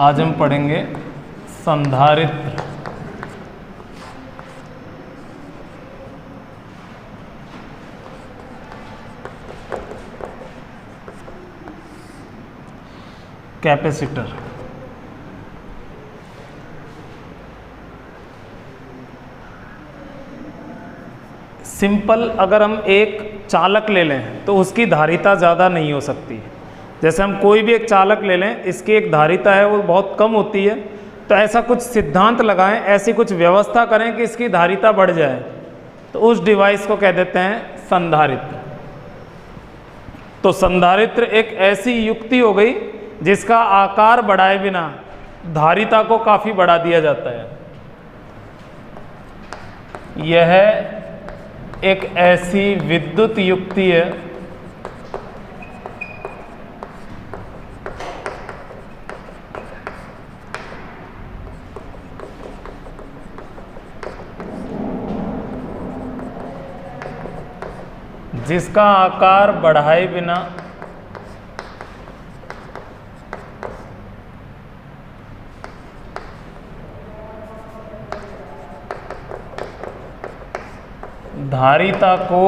आज हम पढ़ेंगे संधारित्र। कैपेसिटर। सिंपल अगर हम एक चालक ले लें तो उसकी धारिता ज़्यादा नहीं हो सकती। जैसे हम कोई भी एक चालक ले लें, इसकी एक धारिता है वो बहुत कम होती है, तो ऐसा कुछ सिद्धांत लगाएं, ऐसी कुछ व्यवस्था करें कि इसकी धारिता बढ़ जाए, तो उस डिवाइस को कह देते हैं संधारित्र। तो संधारित्र एक ऐसी युक्ति हो गई जिसका आकार बढ़ाए बिना धारिता को काफ़ी बढ़ा दिया जाता है। यह एक ऐसी विद्युत युक्ति है जिसका आकार बढ़ाए बिना धारिता को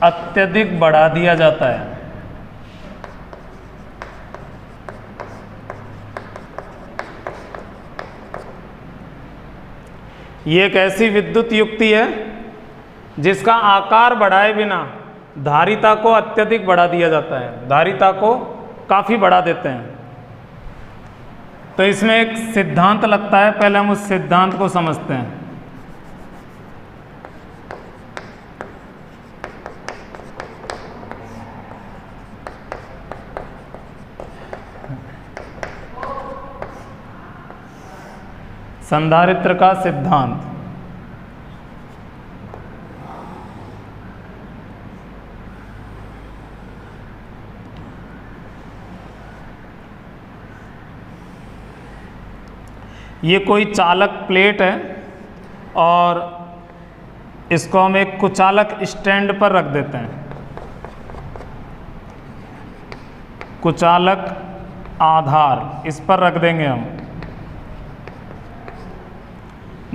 अत्यधिक बढ़ा दिया जाता है। ये एक ऐसी विद्युत युक्ति है जिसका आकार बढ़ाए बिना धारिता को अत्यधिक बढ़ा दिया जाता है, धारिता को काफ़ी बढ़ा देते हैं। तो इसमें एक सिद्धांत लगता है, पहले हम उस सिद्धांत को समझते हैं। संधारित्र का सिद्धांत। ये कोई चालक प्लेट है और इसको हम एक कुचालक स्टैंड पर रख देते हैं। कुचालक आधार इस पर रख देंगे हम।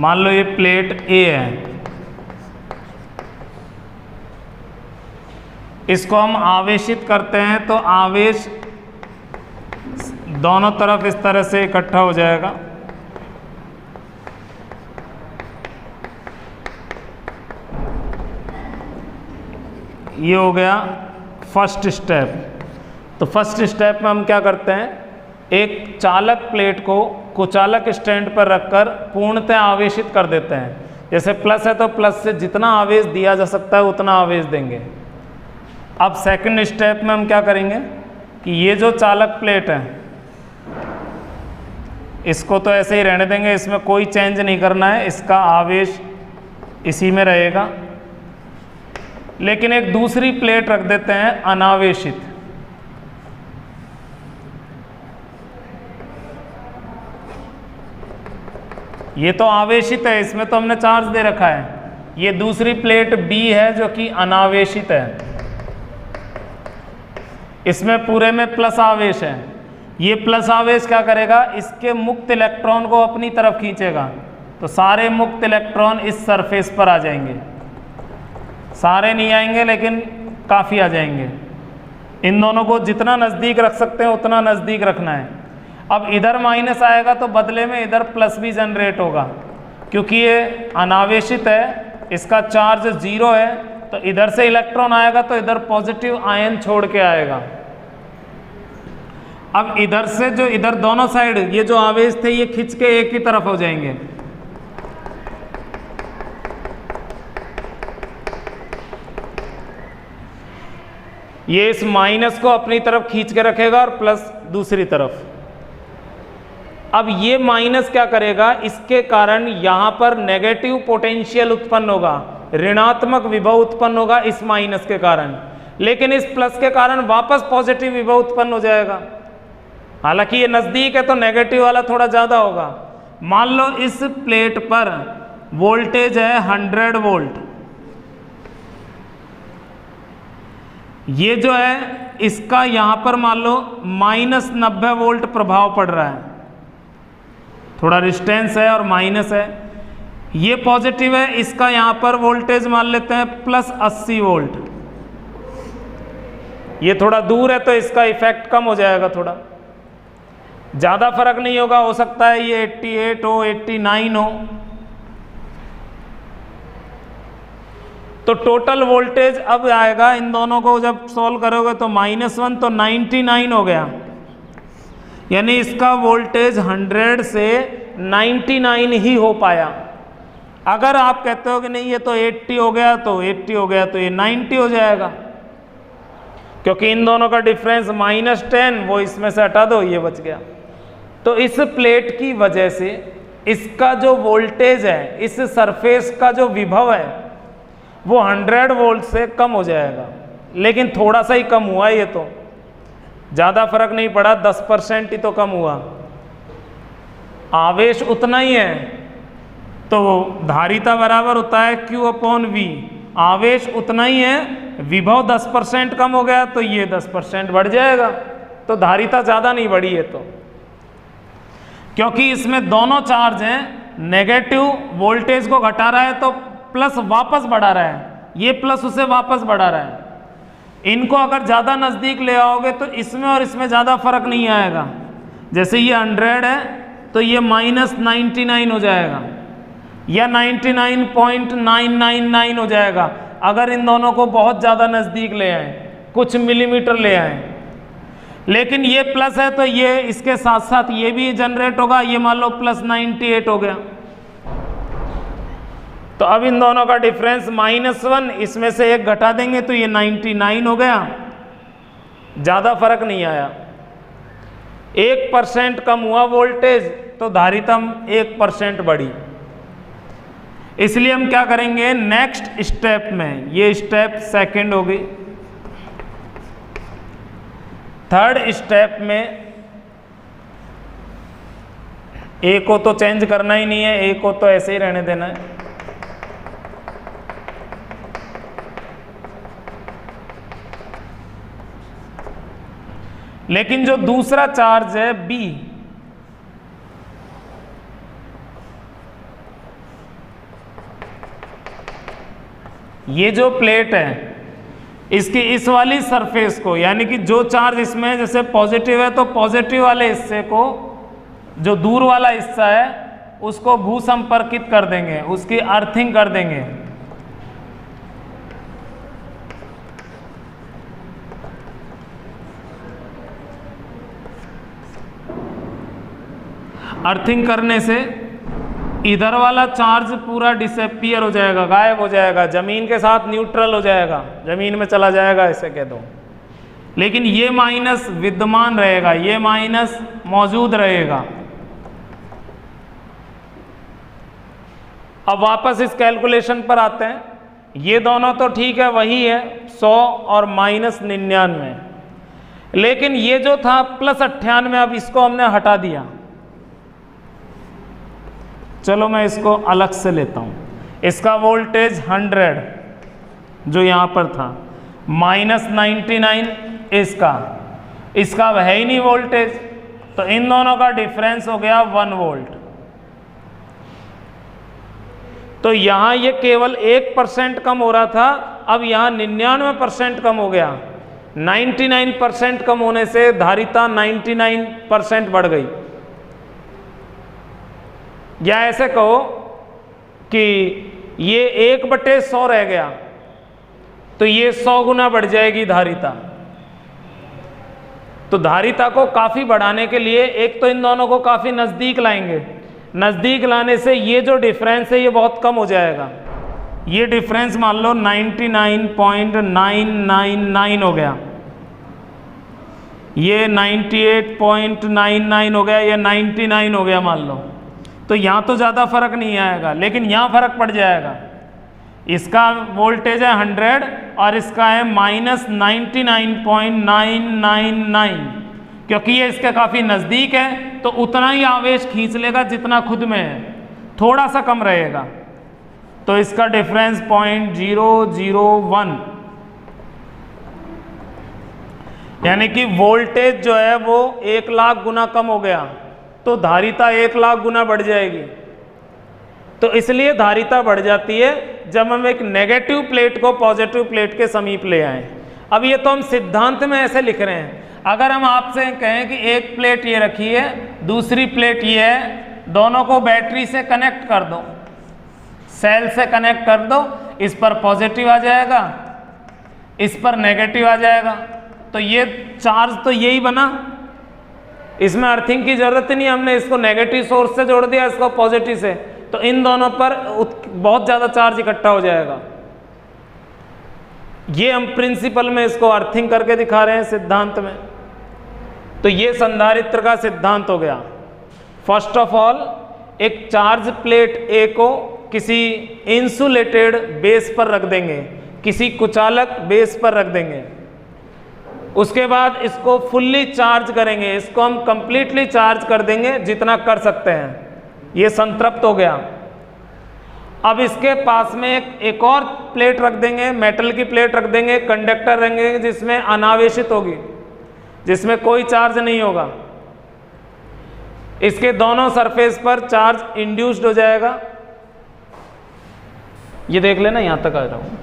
मान लो ये प्लेट ए है, इसको हम आवेशित करते हैं तो आवेश दोनों तरफ इस तरह से इकट्ठा हो जाएगा। ये हो गया फर्स्ट स्टेप। तो फर्स्ट स्टेप में हम क्या करते हैं, एक चालक प्लेट को कुचालक स्टैंड पर रखकर पूर्णतः आवेशित कर देते हैं। जैसे प्लस है तो प्लस से जितना आवेश दिया जा सकता है उतना आवेश देंगे। अब सेकंड स्टेप में हम क्या करेंगे कि ये जो चालक प्लेट है इसको तो ऐसे ही रहने देंगे, इसमें कोई चेंज नहीं करना है, इसका आवेश इसी में रहेगा। लेकिन एक दूसरी प्लेट रख देते हैं अनावेशित। ये तो आवेशित है, इसमें तो हमने चार्ज दे रखा है। ये दूसरी प्लेट बी है जो कि अनावेशित है, इसमें पूरे में प्लस आवेश है। ये प्लस आवेश क्या करेगा, इसके मुक्त इलेक्ट्रॉन को अपनी तरफ खींचेगा, तो सारे मुक्त इलेक्ट्रॉन इस सरफेस पर आ जाएंगे। सारे नहीं आएंगे लेकिन काफ़ी आ जाएंगे। इन दोनों को जितना नज़दीक रख सकते हैं उतना नज़दीक रखना है। अब इधर माइनस आएगा तो बदले में इधर प्लस भी जनरेट होगा, क्योंकि ये अनावेशित है, इसका चार्ज 0 है, तो इधर से इलेक्ट्रॉन आएगा तो इधर पॉजिटिव आयन छोड़ के आएगा। अब इधर से जो इधर दोनों साइड ये जो आवेश थे ये खिंच के एक ही तरफ हो जाएंगे। ये इस माइनस को अपनी तरफ खींच के रखेगा और प्लस दूसरी तरफ। अब ये माइनस क्या करेगा, इसके कारण यहाँ पर नेगेटिव पोटेंशियल उत्पन्न होगा, ऋणात्मक विभव उत्पन्न होगा इस माइनस के कारण। लेकिन इस प्लस के कारण वापस पॉजिटिव विभव उत्पन्न हो जाएगा। हालांकि ये नज़दीक है तो नेगेटिव वाला थोड़ा ज़्यादा होगा। मान लो इस प्लेट पर वोल्टेज है 100 वोल्ट, ये जो है इसका यहाँ पर मान लो -90 वोल्ट प्रभाव पड़ रहा है, थोड़ा रिस्टेंस है और माइनस है, ये पॉजिटिव है, इसका यहाँ पर वोल्टेज मान लेते हैं +80 वोल्ट। ये थोड़ा दूर है तो इसका इफेक्ट कम हो जाएगा, थोड़ा ज़्यादा फर्क नहीं होगा, हो सकता है ये 88 हो, 89 हो। तो टोटल वोल्टेज अब आएगा, इन दोनों को जब सॉल्व करोगे तो -1 तो 99 हो गया, यानी इसका वोल्टेज 100 से 99 ही हो पाया। अगर आप कहते हो कि नहीं ये तो 80 हो गया तो 80 हो गया, तो ये 90 हो जाएगा, क्योंकि इन दोनों का डिफरेंस -10, वो इसमें से हटा दो, ये बच गया। तो इस प्लेट की वजह से इसका जो वोल्टेज है, इस सरफेस का जो विभव है, वो 100 वोल्ट से कम हो जाएगा। लेकिन थोड़ा सा ही कम हुआ, ये तो ज़्यादा फर्क नहीं पड़ा, 10% ही तो कम हुआ, आवेश उतना ही है। तो धारिता बराबर होता है Q/V, आवेश उतना ही है, विभव 10% कम हो गया तो ये 10% बढ़ जाएगा, तो धारिता ज़्यादा नहीं बढ़ी है। तो क्योंकि इसमें दोनों चार्ज हैं, नेगेटिव वोल्टेज को घटा रहा है तो प्लस वापस बढ़ा रहा है, ये प्लस उसे वापस बढ़ा रहा है। इनको अगर ज़्यादा नज़दीक ले आओगे तो इसमें और इसमें ज़्यादा फर्क नहीं आएगा। जैसे ये 100 है तो ये -99 हो जाएगा या 99.999 हो जाएगा, अगर इन दोनों को बहुत ज़्यादा नज़दीक ले आए, कुछ मिलीमीटर ले आए। लेकिन ये प्लस है तो ये इसके साथ साथ ये भी जनरेट होगा, ये मान लो +98 हो गया। तो अब इन दोनों का डिफरेंस -1, इसमें से एक घटा देंगे तो ये 99 हो गया, ज़्यादा फर्क नहीं आया। 1% कम हुआ वोल्टेज तो धारिता 1% बढ़ी। इसलिए हम क्या करेंगे नेक्स्ट स्टेप में, ये स्टेप सेकंड हो गई, थर्ड स्टेप में ए को तो चेंज करना ही नहीं है, ए को तो ऐसे ही रहने देना है। लेकिन जो दूसरा चार्ज है B, ये जो प्लेट है इसकी इस वाली सरफेस को, यानी कि जो चार्ज इसमें जैसे पॉजिटिव है तो पॉजिटिव वाले हिस्से को, जो दूर वाला हिस्सा है उसको भू संपर्कित कर देंगे, उसकी अर्थिंग कर देंगे। अर्थिंग करने से इधर वाला चार्ज पूरा डिसअपीयर हो जाएगा, गायब हो जाएगा, जमीन के साथ न्यूट्रल हो जाएगा, जमीन में चला जाएगा ऐसे कह दो। लेकिन ये माइनस विद्यमान रहेगा, ये माइनस मौजूद रहेगा। अब वापस इस कैलकुलेशन पर आते हैं, ये दोनों तो ठीक है, वही है 100 और -99, लेकिन ये जो था +98, अब इसको हमने हटा दिया। चलो मैं इसको अलग से लेता हूँ, इसका वोल्टेज 100 जो यहाँ पर था, -99 इसका है ही नहीं वोल्टेज, तो इन दोनों का डिफरेंस हो गया 1 वोल्ट। तो यहाँ ये केवल 1% कम हो रहा था, अब यहाँ 99% कम हो गया। 99% कम होने से धारिता 99% बढ़ गई। या ऐसे कहो कि ये 1/100 रह गया तो ये 100 गुना बढ़ जाएगी धारिता। तो धारिता को काफ़ी बढ़ाने के लिए एक तो इन दोनों को काफ़ी नज़दीक लाएंगे, नज़दीक लाने से ये जो डिफरेंस है ये बहुत कम हो जाएगा। ये डिफरेंस मान लो 99.999 हो गया, ये 98.99 हो गया, ये 99 हो गया मान लो। तो यहाँ तो ज़्यादा फर्क नहीं आएगा, लेकिन यहाँ फर्क पड़ जाएगा। इसका वोल्टेज है 100 और इसका है -99.999, क्योंकि ये इसके काफ़ी नज़दीक है तो उतना ही आवेश खींच लेगा जितना खुद में है, थोड़ा सा कम रहेगा। तो इसका डिफरेंस 0.001, यानी कि वोल्टेज जो है वो 1 लाख गुना कम हो गया तो धारिता 1 लाख गुना बढ़ जाएगी। तो इसलिए धारिता बढ़ जाती है जब हम एक नेगेटिव प्लेट को पॉजिटिव प्लेट के समीप ले आए। अब ये तो हम सिद्धांत में ऐसे लिख रहे हैं। अगर हम आपसे कहें कि एक प्लेट ये रखी है, दूसरी प्लेट ये है, दोनों को बैटरी से कनेक्ट कर दो, सेल से कनेक्ट कर दो, इस पर पॉजिटिव आ जाएगा, इस पर नेगेटिव आ जाएगा, तो ये चार्ज तो यही बना, इसमें अर्थिंग की जरूरत नहीं, हमने इसको नेगेटिव सोर्स से जोड़ दिया, इसको पॉजिटिव से, तो इन दोनों पर बहुत ज़्यादा चार्ज इकट्ठा हो जाएगा। ये हम प्रिंसिपल में इसको अर्थिंग करके दिखा रहे हैं सिद्धांत में। तो ये संधारित्र का सिद्धांत हो गया। फर्स्ट ऑफ ऑल एक चार्ज प्लेट ए को किसी इंसुलेटेड बेस पर रख देंगे, किसी कुचालक बेस पर रख देंगे, उसके बाद इसको फुल्ली चार्ज करेंगे, इसको हम कंप्लीटली चार्ज कर देंगे जितना कर सकते हैं। ये संतृप्त हो गया। अब इसके पास में एक और प्लेट रख देंगे, मेटल की प्लेट रख देंगे, कंडक्टर रहेंगे जिसमें अनावेशित होगी, जिसमें कोई चार्ज नहीं होगा। इसके दोनों सरफेस पर चार्ज इंड्यूस्ड हो जाएगा। ये देख लेना, यहां तक आ रहा हूं,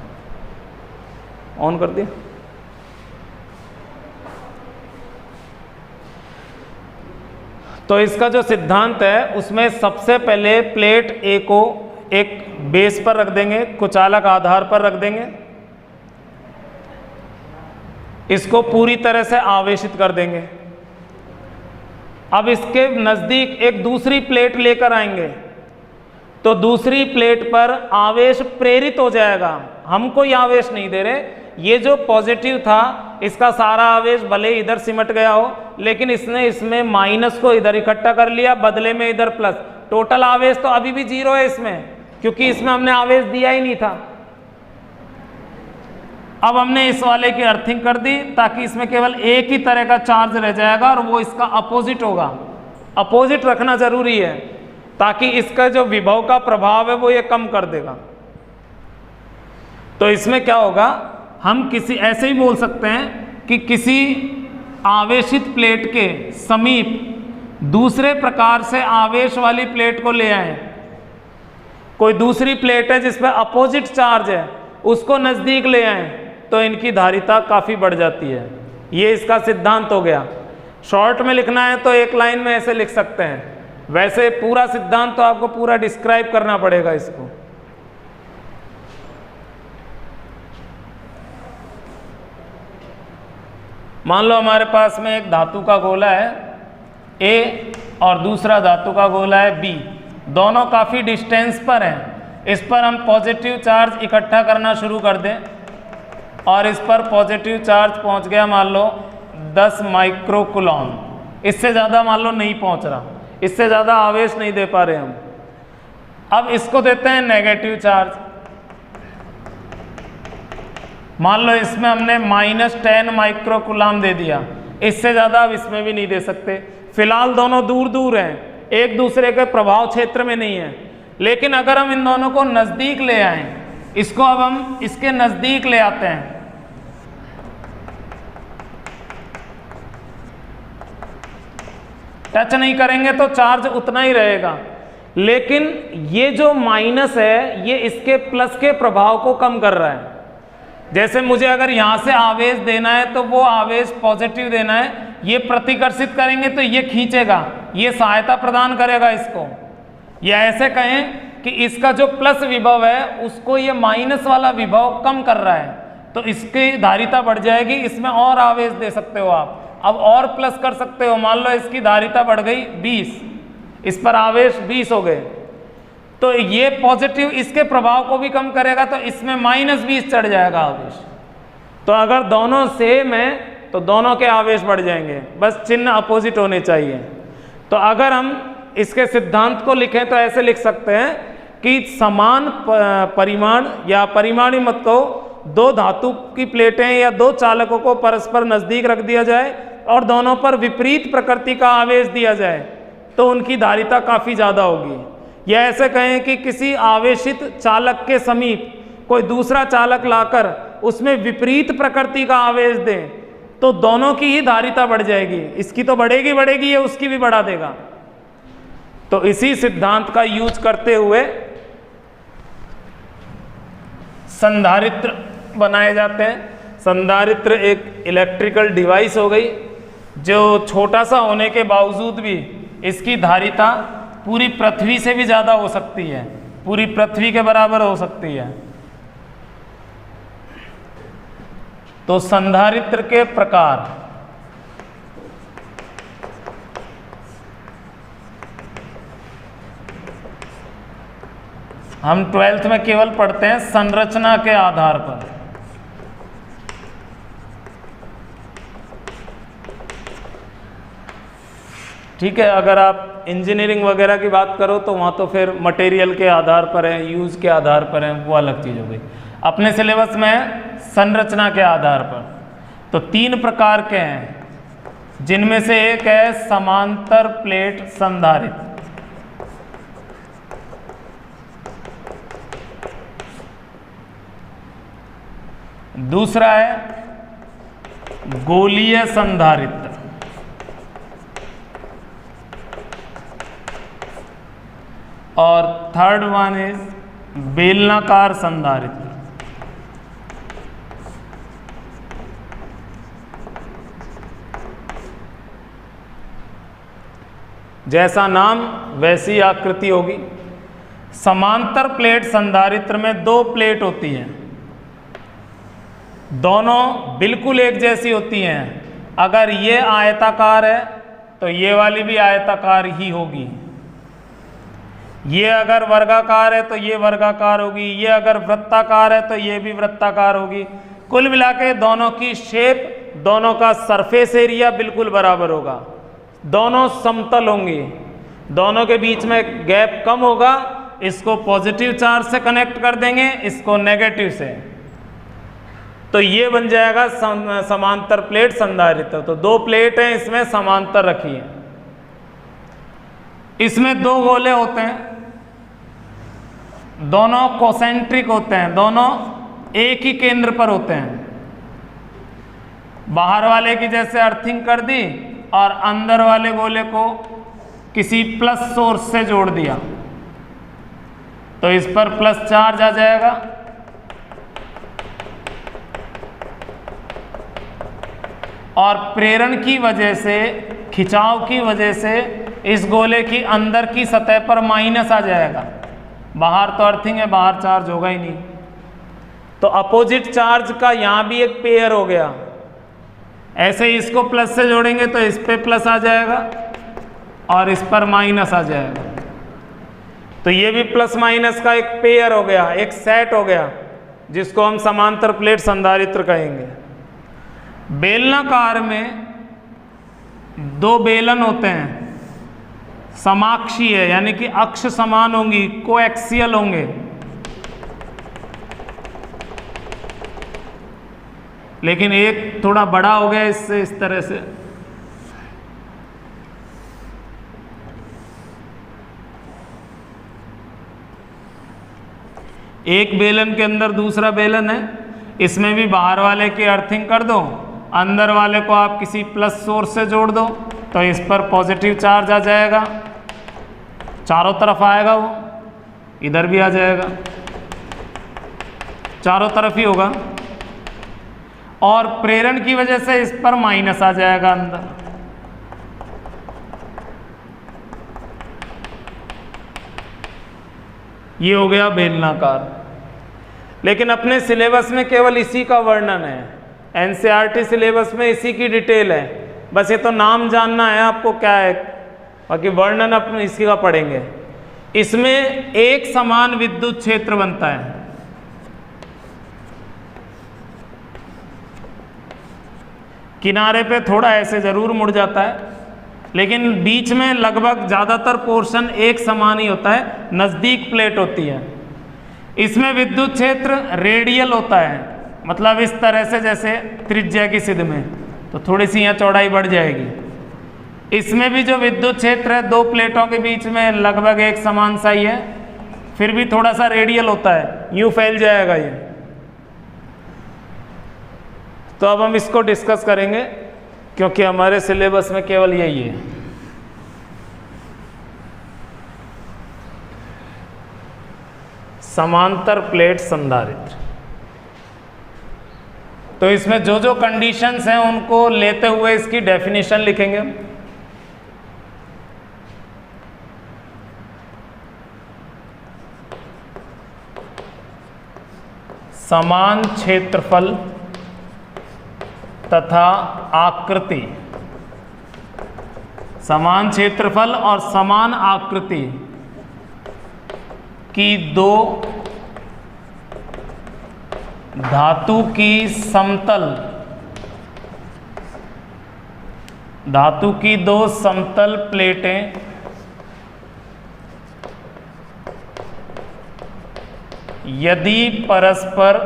ऑन कर दिया। तो इसका जो सिद्धांत है उसमें सबसे पहले प्लेट ए को एक बेस पर रख देंगे, कुचालक आधार पर रख देंगे, इसको पूरी तरह से आवेशित कर देंगे। अब इसके नज़दीक एक दूसरी प्लेट लेकर आएंगे तो दूसरी प्लेट पर आवेश प्रेरित हो जाएगा। हम कोई आवेश नहीं दे रहे, ये जो पॉजिटिव था इसका सारा आवेश भले इधर सिमट गया हो, लेकिन इसने इसमें माइनस को इधर इकट्ठा कर लिया, बदले में इधर प्लस। टोटल आवेश तो अभी भी 0 है इसमें, क्योंकि इसमें हमने आवेश दिया ही नहीं था। अब हमने इस वाले की अर्थिंग कर दी ताकि इसमें केवल एक ही तरह का चार्ज रह जाएगा और वो इसका अपोजिट होगा। अपोजिट रखना जरूरी है ताकि इसका जो विभव का प्रभाव है वो ये कम कर देगा। तो इसमें क्या होगा, हम किसी ऐसे ही बोल सकते हैं कि किसी आवेशित प्लेट के समीप दूसरे प्रकार से आवेश वाली प्लेट को ले आए। कोई दूसरी प्लेट है जिस पर अपोजिट चार्ज है, उसको नज़दीक ले आए तो इनकी धारिता काफ़ी बढ़ जाती है। ये इसका सिद्धांत हो गया। शॉर्ट में लिखना है तो एक लाइन में ऐसे लिख सकते हैं, वैसे पूरा सिद्धांत तो आपको पूरा डिस्क्राइब करना पड़ेगा इसको। मान लो हमारे पास में एक धातु का गोला है ए और दूसरा धातु का गोला है बी, दोनों काफ़ी डिस्टेंस पर हैं। इस पर हम पॉजिटिव चार्ज इकट्ठा करना शुरू कर दें और इस पर पॉजिटिव चार्ज पहुंच गया मान लो 10 माइक्रो कूलॉम, इससे ज़्यादा मान लो नहीं पहुंच रहा, इससे ज़्यादा आवेश नहीं दे पा रहे हम। अब इसको देते हैं नेगेटिव चार्ज, मान लो इसमें हमने -10 माइक्रो कूलॉम दे दिया, इससे ज़्यादा अब इसमें भी नहीं दे सकते। फिलहाल दोनों दूर दूर हैं, एक दूसरे के प्रभाव क्षेत्र में नहीं है, लेकिन अगर हम इन दोनों को नज़दीक ले आएं, इसको अब हम इसके नज़दीक ले आते हैं, टच नहीं करेंगे तो चार्ज उतना ही रहेगा, लेकिन ये जो माइनस है ये इसके प्लस के प्रभाव को कम कर रहा है। जैसे मुझे अगर यहाँ से आवेश देना है तो वो आवेश पॉजिटिव देना है, ये प्रतिकर्षित करेंगे तो ये खींचेगा, ये सहायता प्रदान करेगा इसको। या ऐसे कहें कि इसका जो प्लस विभव है उसको ये माइनस वाला विभव कम कर रहा है, तो इसकी धारिता बढ़ जाएगी, इसमें और आवेश दे सकते हो आप, अब और प्लस कर सकते हो। मान लो इसकी धारिता बढ़ गई 20, इस पर आवेश 20 हो गए, तो ये पॉजिटिव इसके प्रभाव को भी कम करेगा, तो इसमें -20 चढ़ जाएगा आवेश। तो अगर दोनों सेम है तो दोनों के आवेश बढ़ जाएंगे, बस चिन्ह अपोजिट होने चाहिए। तो अगर हम इसके सिद्धांत को लिखें तो ऐसे लिख सकते हैं कि समान परिमाण या परिमाणी मत को दो धातु की प्लेटें या दो चालकों को परस्पर नज़दीक रख दिया जाए और दोनों पर विपरीत प्रकृति का आवेश दिया जाए तो उनकी धारिता काफ़ी ज़्यादा होगी। या ऐसे कहें कि किसी आवेशित चालक के समीप कोई दूसरा चालक लाकर उसमें विपरीत प्रकृति का आवेश दें तो दोनों की ही धारिता बढ़ जाएगी, इसकी तो बढ़ेगी बढ़ेगी, ये उसकी भी बढ़ा देगा। तो इसी सिद्धांत का यूज करते हुए संधारित्र बनाए जाते हैं। संधारित्र एक इलेक्ट्रिकल डिवाइस हो गई जो छोटा सा होने के बावजूद भी इसकी धारिता पूरी पृथ्वी से भी ज़्यादा हो सकती है, पूरी पृथ्वी के बराबर हो सकती है। तो संधारित्र के प्रकार, हम 12th में केवल पढ़ते हैं संरचना के आधार पर। ठीक है, अगर आप इंजीनियरिंग वगैरह की बात करो तो वहाँ तो फिर मटेरियल के आधार पर है, यूज़ के आधार पर है, वो अलग चीज़ हो गई। अपने सिलेबस में है संरचना के आधार पर। तो 3 प्रकार के हैं, जिनमें से एक है समांतर प्लेट संधारित्र, दूसरा है गोलीय संधारित्र, और थर्ड वन इज बेलनाकार संधारित्र। जैसा नाम वैसी आकृति होगी। समांतर प्लेट संधारित्र में 2 प्लेट होती हैं, दोनों बिल्कुल एक जैसी होती हैं। अगर ये आयताकार है तो ये वाली भी आयताकार ही होगी, ये अगर वर्गाकार है तो ये वर्गाकार होगी, ये अगर वृत्ताकार है तो ये भी वृत्ताकार होगी। कुल मिला के दोनों की शेप, दोनों का सरफेस एरिया बिल्कुल बराबर होगा, दोनों समतल होंगी, दोनों के बीच में गैप कम होगा। इसको पॉजिटिव चार्ज से कनेक्ट कर देंगे, इसको नेगेटिव से, तो ये बन जाएगा समांतर प्लेट संधारित्र। तो 2 प्लेट हैं, इसमें समांतर रखी है। इसमें 2 गोले होते हैं, दोनों कोसेंट्रिक होते हैं, दोनों एक ही केंद्र पर होते हैं। बाहर वाले की जैसे अर्थिंग कर दी और अंदर वाले गोले को किसी प्लस सोर्स से जोड़ दिया, तो इस पर प्लस चार्ज आ जाएगा, और प्रेरण की वजह से, खिंचाव की वजह से इस गोले की अंदर की सतह पर माइनस आ जाएगा। बाहर तो अर्थिंग है, बाहर चार्ज होगा ही नहीं। तो अपोजिट चार्ज का यहाँ भी एक पेयर हो गया। ऐसे ही इसको प्लस से जोड़ेंगे तो इस पे प्लस आ जाएगा और इस पर माइनस आ जाएगा। तो ये भी प्लस माइनस का एक पेयर हो गया, एक सेट हो गया, जिसको हम समांतर प्लेट संधारित्र कहेंगे। बेलनाकार में 2 बेलन होते हैं, समाक्षीय है, यानी कि अक्ष समान होंगी, कोएक्सियल होंगे। लेकिन एक थोड़ा बड़ा हो गया इससे, इस तरह से। एक बेलन के अंदर दूसरा बेलन है, इसमें भी बाहर वाले की अर्थिंग कर दो, अंदर वाले को आप किसी प्लस सोर्स से जोड़ दो, तो इस पर पॉजिटिव चार्ज आ जाएगा, चारों तरफ आएगा, वो इधर भी आ जाएगा, चारों तरफ ही होगा। और प्रेरण की वजह से इस पर माइनस आ जाएगा अंदर। ये हो गया बेलनाकार। लेकिन अपने सिलेबस में केवल इसी का वर्णन है, एनसीईआरटी सिलेबस में इसी की डिटेल है। बस ये तो नाम जानना है आपको क्या है, बाकी वर्णन अपने इसी का पढ़ेंगे। इसमें एक समान विद्युत क्षेत्र बनता है। किनारे पे थोड़ा ऐसे जरूर मुड़ जाता है, लेकिन बीच में लगभग ज़्यादातर पोर्शन एक समान ही होता है, नज़दीक प्लेट होती है। इसमें विद्युत क्षेत्र रेडियल होता है, मतलब इस तरह से जैसे त्रिज्या की सिद्ध में, तो थोड़ी सी यहाँ चौड़ाई बढ़ जाएगी। इसमें भी जो विद्युत क्षेत्र है 2 प्लेटों के बीच में लगभग एक समान सा ही है, फिर भी थोड़ा सा रेडियल होता है, यूँ फैल जाएगा ये। तो अब हम इसको डिस्कस करेंगे क्योंकि हमारे सिलेबस में केवल यही है। समांतर प्लेट संधारित्र। तो इसमें जो जो कंडीशंस हैं उनको लेते हुए इसकी डेफिनेशन लिखेंगे। समान क्षेत्रफल तथा आकृति, समान क्षेत्रफल और समान आकृति की दो धातु की समतल प्लेटें यदि परस्पर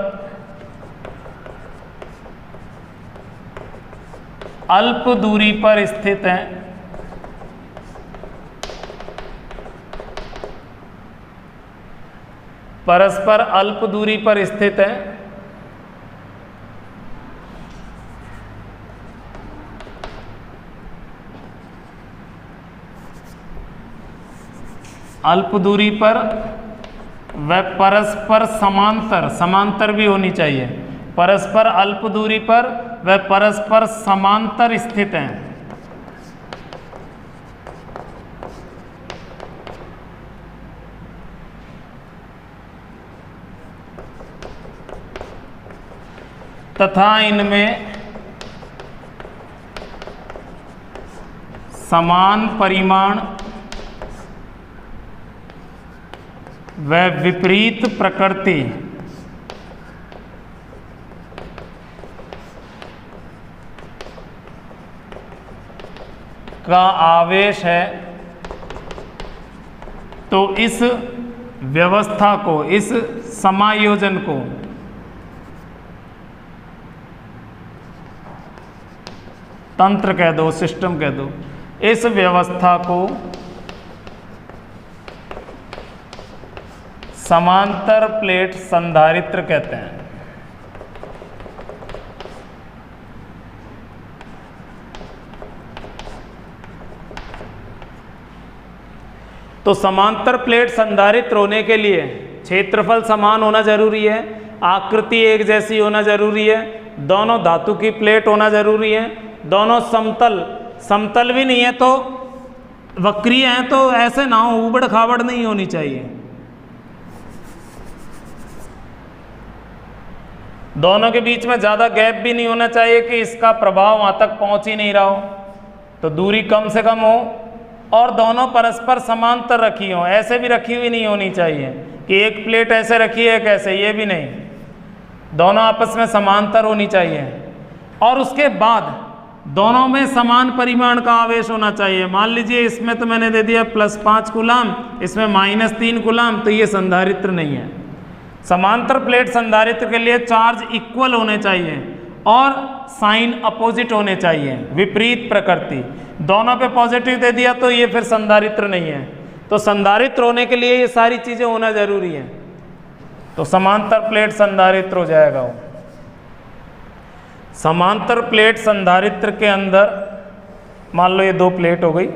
अल्प दूरी पर स्थित हैं, परस्पर अल्प दूरी पर स्थित है, अल्प दूरी पर व परस्पर समांतर, समांतर भी होनी चाहिए, परस्पर अल्प दूरी पर व परस्पर समांतर स्थित हैं। तथा इनमें समान परिमाण व विपरीत प्रकृति का आवेश है, तो इस व्यवस्था को, इस समायोजन को तंत्र कह दो, सिस्टम कह दो, इस व्यवस्था को समांतर प्लेट संधारित्र कहते हैं। तो समांतर प्लेट संधारित्र होने के लिए क्षेत्रफल समान होना जरूरी है, आकृति एक जैसी होना जरूरी है, दोनों धातु की प्लेट होना जरूरी है, दोनों समतल, समतल भी नहीं है तो वक्रीय हैं, तो ऐसे ना हो, उबड़ खाबड़ नहीं होनी चाहिए। दोनों के बीच में ज़्यादा गैप भी नहीं होना चाहिए कि इसका प्रभाव वहाँ तक पहुँच ही नहीं रहा हो, तो दूरी कम से कम हो, और दोनों परस्पर समांतर रखी हो, ऐसे भी रखी हुई नहीं होनी चाहिए कि एक प्लेट ऐसे रखी है, कैसे, ये भी नहीं, दोनों आपस में समांतर होनी चाहिए। और उसके बाद दोनों में समान परिमाण का आवेश होना चाहिए। मान लीजिए इसमें तो मैंने दे दिया +5 कूलाम, इसमें -3 कूलाम, तो ये संधारित्र नहीं है। समांतर प्लेट संधारित्र के लिए चार्ज इक्वल होने चाहिए और साइन अपोजिट होने चाहिए, विपरीत प्रकृति। दोनों पे पॉजिटिव दे दिया तो ये फिर संधारित्र नहीं है। तो संधारित्र होने के लिए ये सारी चीज़ें होना जरूरी है, तो समांतर प्लेट संधारित्र हो जाएगा वो। समांतर प्लेट संधारित्र के अंदर मान लो ये 2 प्लेट हो गई,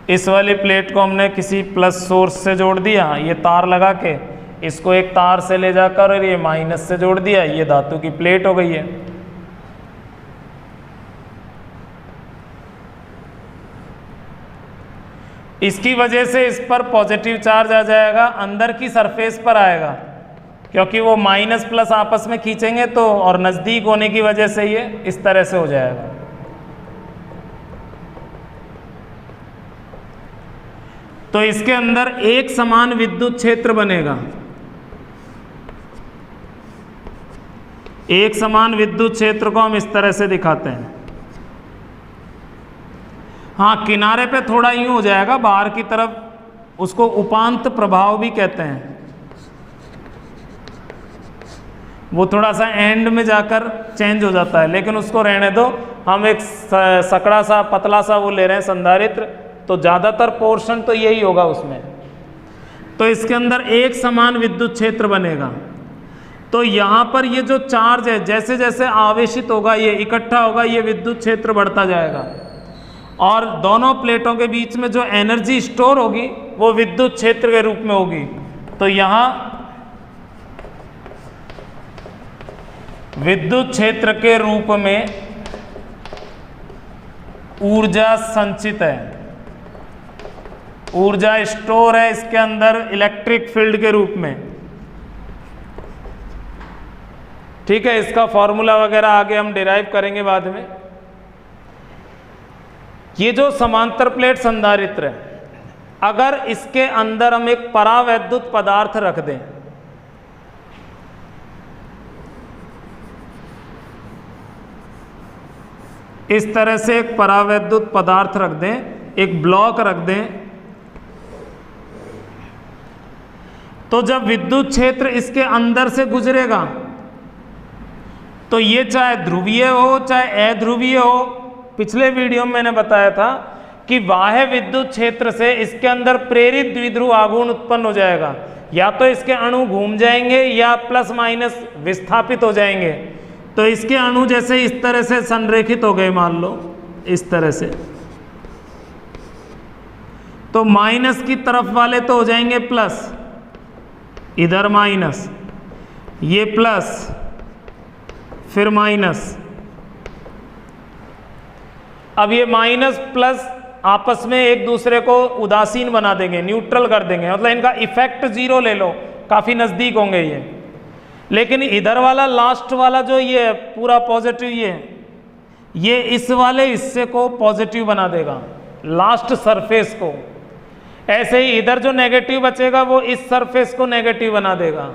इस वाली प्लेट को हमने किसी प्लस सोर्स से जोड़ दिया, ये तार लगा के इसको एक तार से ले जाकर और ये माइनस से जोड़ दिया, ये धातु की प्लेट हो गई है। इसकी वजह से इस पर पॉजिटिव चार्ज आ जाएगा, अंदर की सरफेस पर आएगा, क्योंकि वो माइनस प्लस आपस में खींचेंगे तो, और नज़दीक होने की वजह से ये इस तरह से हो जाएगा। तो इसके अंदर एक समान विद्युत क्षेत्र बनेगा, एक समान विद्युत क्षेत्र को हम इस तरह से दिखाते हैं। हाँ, किनारे पे थोड़ा यूं हो जाएगा बाहर की तरफ, उसको उपांत प्रभाव भी कहते हैं, वो थोड़ा सा एंड में जाकर चेंज हो जाता है, लेकिन उसको रहने दो। हम एक सकड़ा सा पतला सा वो ले रहे हैं संधारित्र, तो ज़्यादातर पोर्शन तो यही होगा उसमें। तो इसके अंदर एक समान विद्युत क्षेत्र बनेगा। तो यहाँ पर ये जो चार्ज है जैसे जैसे आवेशित होगा, ये इकट्ठा होगा, ये विद्युत क्षेत्र बढ़ता जाएगा और दोनों प्लेटों के बीच में जो एनर्जी स्टोर होगी वो विद्युत क्षेत्र के रूप में होगी। तो यहाँ विद्युत क्षेत्र के रूप में ऊर्जा संचित है, ऊर्जा स्टोर है इसके अंदर इलेक्ट्रिक फील्ड के रूप में। ठीक है, इसका फॉर्मूला वगैरह आगे हम डिराइव करेंगे बाद में। ये जो समांतर प्लेट संधारित्र है, अगर इसके अंदर हम एक परावैद्युत पदार्थ रख दें, इस तरह से एक परावैद्युत पदार्थ रख दें, एक ब्लॉक रख दें, तो जब विद्युत क्षेत्र इसके अंदर से गुजरेगा तो ये चाहे ध्रुवीय हो चाहे अध्रुवीय हो, पिछले वीडियो में मैंने बताया था कि बाह्य विद्युत क्षेत्र से इसके अंदर प्रेरित द्विध्रुव आघूर्ण उत्पन्न हो जाएगा, या तो इसके अणु घूम जाएंगे या प्लस माइनस विस्थापित हो जाएंगे। तो इसके अणु जैसे इस तरह से संरेखित हो गए, मान लो इस तरह से, तो माइनस की तरफ वाले तो हो जाएंगे प्लस, इधर माइनस, ये प्लस, फिर माइनस। अब ये माइनस प्लस आपस में एक दूसरे को उदासीन बना देंगे, न्यूट्रल कर देंगे, मतलब इनका इफेक्ट जीरो ले लो, काफी नजदीक होंगे ये। लेकिन इधर वाला लास्ट वाला जो ये पूरा पॉजिटिव, ये इस वाले हिस्से को पॉजिटिव बना देगा, लास्ट सरफेस को। ऐसे ही इधर जो नेगेटिव बचेगा वो इस सरफेस को नेगेटिव बना देगा।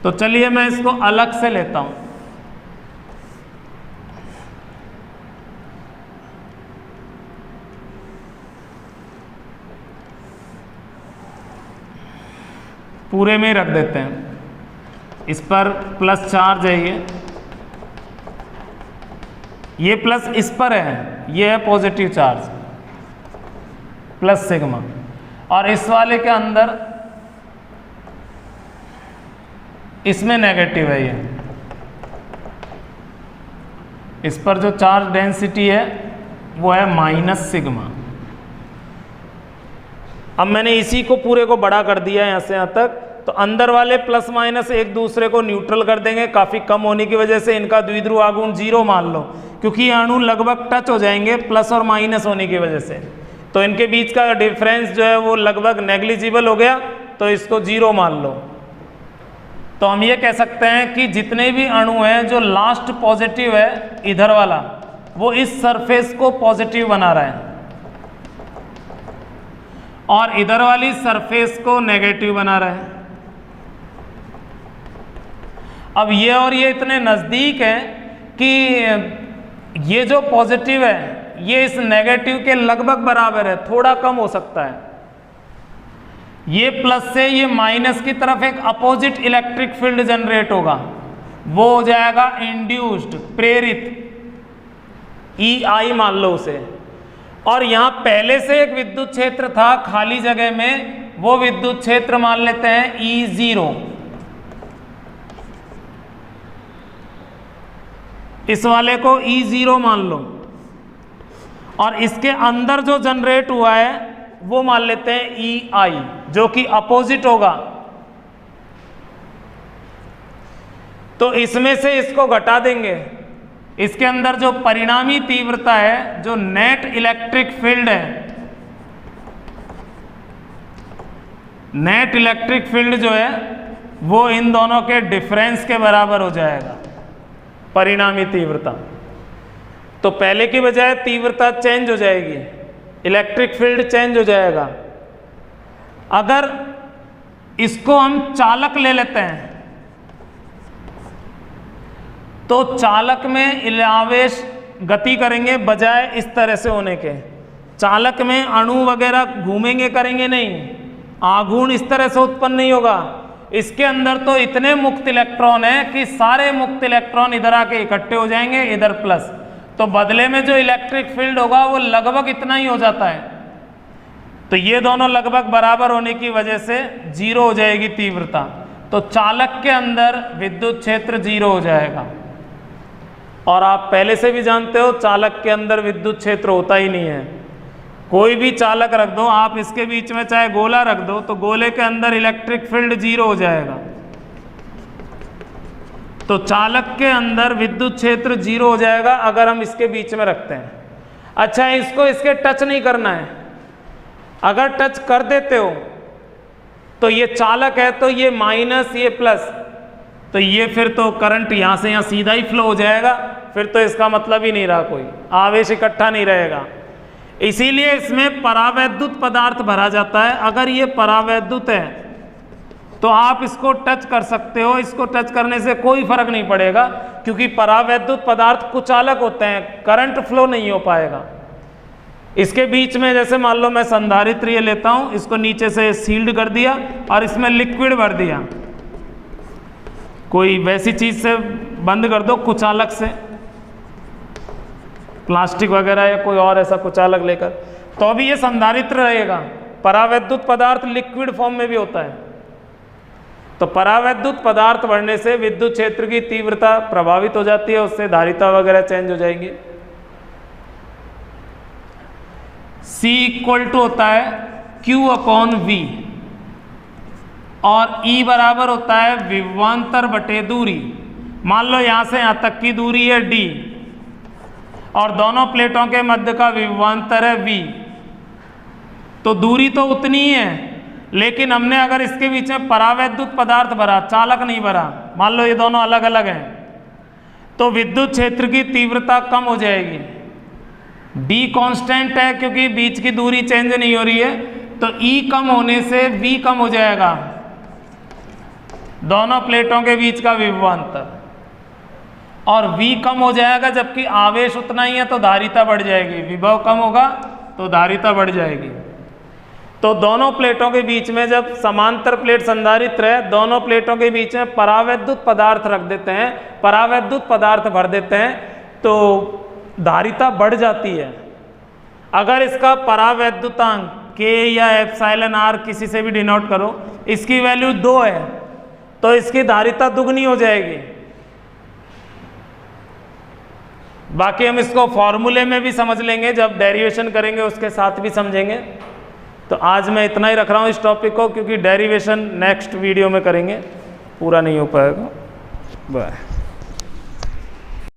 तो चलिए मैं इसको अलग से लेता हूं। पूरे में ही रख देते हैं, इस पर प्लस चार्ज है, ये प्लस इस पर है, ये है पॉजिटिव चार्ज प्लस सिग्मा, और इस वाले के अंदर इसमें नेगेटिव है, ये इस पर जो चार्ज डेंसिटी है वो है माइनस सिग्मा। अब मैंने इसी को पूरे को बड़ा कर दिया है यहाँ से यहाँ तक, तो अंदर वाले प्लस माइनस एक दूसरे को न्यूट्रल कर देंगे, काफ़ी कम होने की वजह से इनका द्विध्रुव आघूर्ण जीरो मान लो, क्योंकि ये अणु लगभग टच हो जाएंगे प्लस और माइनस होने की वजह से, तो इनके बीच का डिफरेंस जो है वो लगभग नेग्लिजिबल हो गया, तो इसको जीरो मान लो। तो हम ये कह सकते हैं कि जितने भी अणु हैं जो लास्ट पॉजिटिव है इधर वाला, वो इस सरफेस को पॉजिटिव बना रहा है और इधर वाली सरफेस को नेगेटिव बना रहा है। अब ये और ये इतने नज़दीक हैं कि ये जो पॉजिटिव है ये इस नेगेटिव के लगभग बराबर है, थोड़ा कम हो सकता है। ये प्लस से ये माइनस की तरफ एक अपोजिट इलेक्ट्रिक फील्ड जनरेट होगा, वो हो जाएगा इंड्यूस्ड, प्रेरित, EI मान लो उसे। और यहाँ पहले से एक विद्युत क्षेत्र था खाली जगह में, वो विद्युत क्षेत्र मान लेते हैं E0। इस वाले को E0 मान लो, और इसके अंदर जो जनरेट हुआ है वो मान लेते हैं EI, जो कि अपोजिट होगा। तो इसमें से इसको घटा देंगे, इसके अंदर जो परिणामी तीव्रता है, जो नेट इलेक्ट्रिक फील्ड है, नेट इलेक्ट्रिक फील्ड जो है वो इन दोनों के डिफरेंस के बराबर हो जाएगा, परिणामी तीव्रता। तो पहले की बजाय तीव्रता चेंज हो जाएगी, इलेक्ट्रिक फील्ड चेंज हो जाएगा। अगर इसको हम चालक ले लेते हैं तो चालक में आवेश गति करेंगे बजाय इस तरह से होने के। चालक में अणु वगैरह घूमेंगे करेंगे नहीं, आघूर्ण इस तरह से उत्पन्न नहीं होगा। इसके अंदर तो इतने मुक्त इलेक्ट्रॉन हैं कि सारे मुक्त इलेक्ट्रॉन इधर आके इकट्ठे हो जाएंगे, इधर प्लस, तो बदले में जो इलेक्ट्रिक फील्ड होगा वो लगभग इतना ही हो जाता है। तो ये दोनों लगभग बराबर होने की वजह से जीरो हो जाएगी तीव्रता। तो चालक के अंदर विद्युत क्षेत्र 0 हो जाएगा। और आप पहले से भी जानते हो चालक के अंदर विद्युत क्षेत्र होता ही नहीं है। कोई भी चालक रख दो आप, इसके बीच में चाहे गोला रख दो, तो गोले के अंदर इलेक्ट्रिक फील्ड 0 हो जाएगा। तो चालक के अंदर विद्युत क्षेत्र 0 हो जाएगा अगर हम इसके बीच में रखते हैं। अच्छा, इसको इसके टच नहीं करना है। अगर टच कर देते हो तो ये चालक है, तो ये माइनस ये प्लस, तो ये फिर तो करंट यहाँ से यहाँ सीधा ही फ्लो हो जाएगा। फिर तो इसका मतलब ही नहीं रहा, कोई आवेश इकट्ठा नहीं रहेगा। इसीलिए इसमें परावैद्युत पदार्थ भरा जाता है। अगर ये परावैद्युत है तो आप इसको टच कर सकते हो, इसको टच करने से कोई फर्क नहीं पड़ेगा, क्योंकि परावैद्युत पदार्थ कुचालक होते हैं, करंट फ्लो नहीं हो पाएगा। इसके बीच में जैसे मान लो मैं संधारित्र ये लेता हूं, इसको नीचे से सील्ड कर दिया और इसमें लिक्विड भर दिया, कोई वैसी चीज से बंद कर दो, कुचालक से, प्लास्टिक वगैरह या कोई और ऐसा कुचालक लेकर, तो भी ये संधारित्र रहेगा। परावैद्युत पदार्थ लिक्विड फॉर्म में भी होता है। तो परावैद्युत पदार्थ बढ़ने से विद्युत क्षेत्र की तीव्रता प्रभावित हो जाती है, उससे धारिता वगैरह चेंज हो जाएंगी। C इक्वल टू होता है Q अपॉन V और E बराबर होता है विभवांतर बटे दूरी। मान लो यहां से यहां तक की दूरी है D और दोनों प्लेटों के मध्य का विभवांतर है V, तो दूरी तो उतनी ही है, लेकिन हमने अगर इसके बीच में परावैद्युत पदार्थ भरा, चालक नहीं भरा, मान लो ये दोनों अलग अलग हैं, तो विद्युत क्षेत्र की तीव्रता कम हो जाएगी। D कांस्टेंट है क्योंकि बीच की दूरी चेंज नहीं हो रही है, तो E कम होने से V कम हो जाएगा, दोनों प्लेटों के बीच का विभवांतर, और V कम हो जाएगा जबकि आवेश उतना ही है, तो धारिता बढ़ जाएगी। विभव कम होगा तो धारिता बढ़ जाएगी। तो दोनों प्लेटों के बीच में जब समांतर प्लेट संधारित्र है, दोनों प्लेटों के बीच में परावैद्युत पदार्थ रख देते हैं, परावैद्युत पदार्थ भर देते हैं, तो धारिता बढ़ जाती है। अगर इसका परावैद्युतांक K या एप्सिलॉन R किसी से भी डिनोट करो, इसकी वैल्यू 2 है, तो इसकी धारिता दुगनी हो जाएगी। बाकी हम इसको फॉर्मूले में भी समझ लेंगे, जब डेरिवेशन करेंगे उसके साथ भी समझेंगे। तो आज मैं इतना ही रख रहा हूँ इस टॉपिक को, क्योंकि डेरिवेशन नेक्स्ट वीडियो में करेंगे, पूरा नहीं हो पाएगा। बाय।